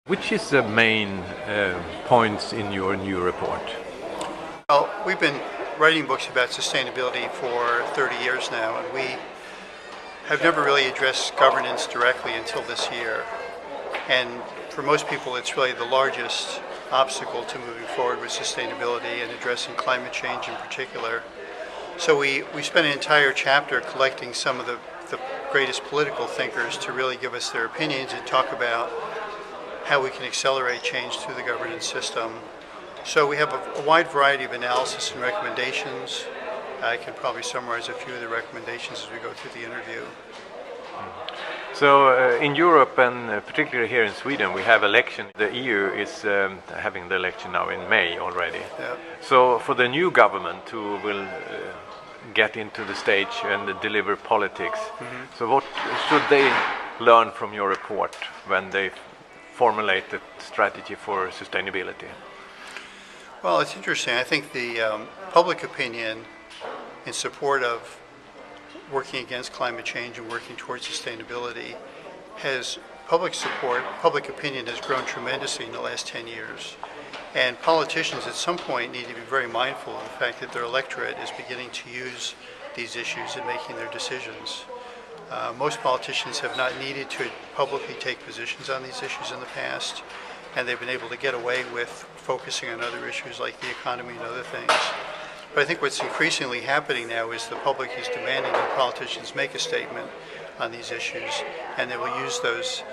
Which is the main points in your new report? Well, we've been writing books about sustainability for 30 years now, and we have never really addressed governance directly until this year. And for most people, it's really the largest obstacle to moving forward with sustainability and addressing climate change in particular. So we spent an entire chapter collecting some of the greatest political thinkers to really give us their opinions and talk about how we can accelerate change through the governance system. So we have a wide variety of analysis and recommendations. I can probably summarize a few of the recommendations as we go through the interview. So in Europe, and particularly here in Sweden, we have election. The EU is having the election now in May already. Yeah. So for the new government who will get into the stage and deliver politics, so what should they learn from your report when they formulate the strategy for sustainability? Well, it's interesting. I think the public opinion in support of working against climate change and working towards sustainability public opinion has grown tremendously in the last 10 years. And politicians at some point need to be very mindful of the fact that their electorate is beginning to use these issues in making their decisions. Most politicians have not needed to publicly take positions on these issues in the past, and they've been able to get away with focusing on other issues like the economy and other things. But I think what's increasingly happening now is the public is demanding that politicians make a statement on these issues, and they will use those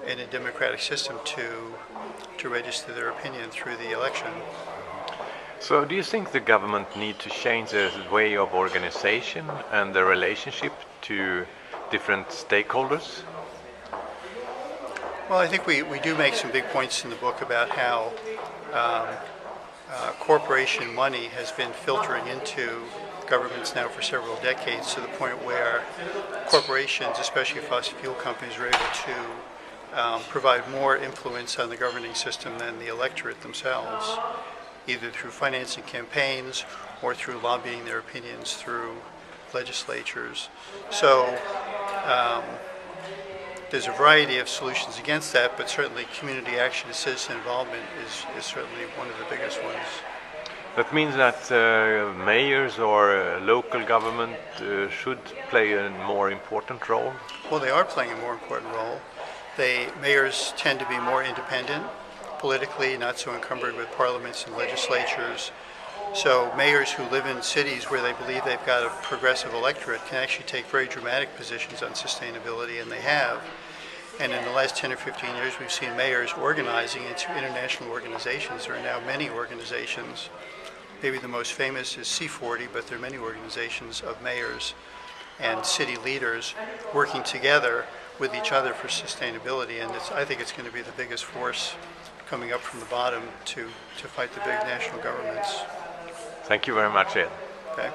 in a democratic system to register their opinion through the election. So do you think the government need to change their way of organization and their relationship to different stakeholders? Well, I think we do make some big points in the book about how corporation money has been filtering into governments now for several decades, to the point where corporations, especially fossil fuel companies, are able to provide more influence on the governing system than the electorate themselves, either through financing campaigns or through lobbying their opinions through legislatures. So there's a variety of solutions against that, but certainly community action and citizen involvement is certainly one of the biggest ones. That means that mayors or local government should play a more important role? Well, they are playing a more important role. Mayors tend to be more independent politically, not so encumbered with parliaments and legislatures. So mayors who live in cities where they believe they've got a progressive electorate can actually take very dramatic positions on sustainability, and they have. And in the last 10 or 15 years, we've seen mayors organizing into international organizations. There are now many organizations. Maybe the most famous is C40, but there are many organizations of mayors and city leaders working together with each other for sustainability. And I think it's going to be the biggest force coming up from the bottom to fight the big national governments. Thank you very much, Ed. Okay.